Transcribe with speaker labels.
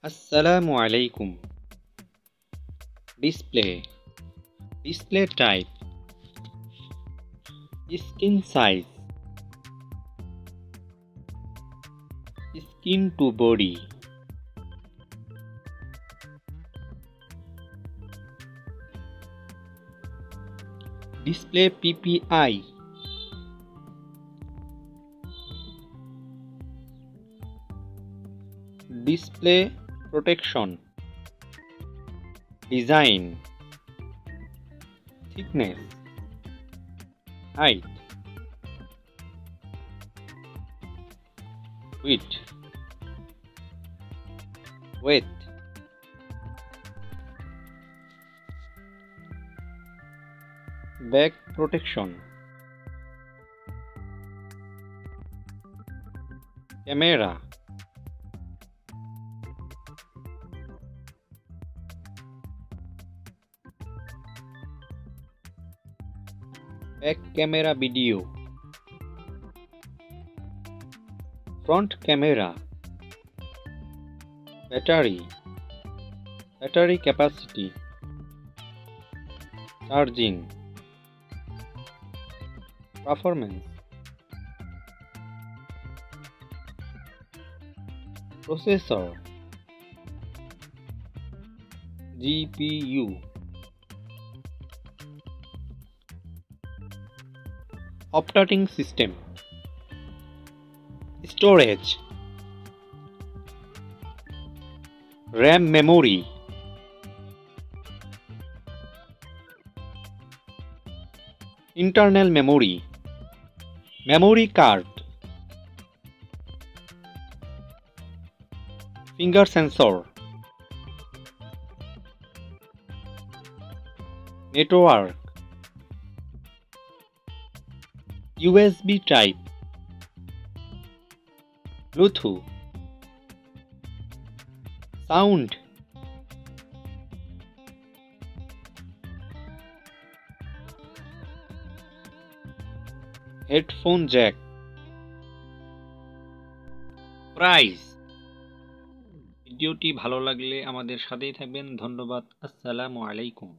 Speaker 1: Assalamu alaikum. Display type, skin size, skin to body, display PPI, display protection, design, thickness, height, width, weight, back protection, camera, back camera video, front camera, battery capacity, charging, performance, processor, GPU, operating system, storage, RAM memory, internal memory, memory card, finger sensor, network, USB type, Bluetooth, sound, headphone jack, price. ভিডিওটি ভালো লাগলে আমাদের সাথেই থাকবেন। ধন্যবাদ। আসসালামু আলাইকুম।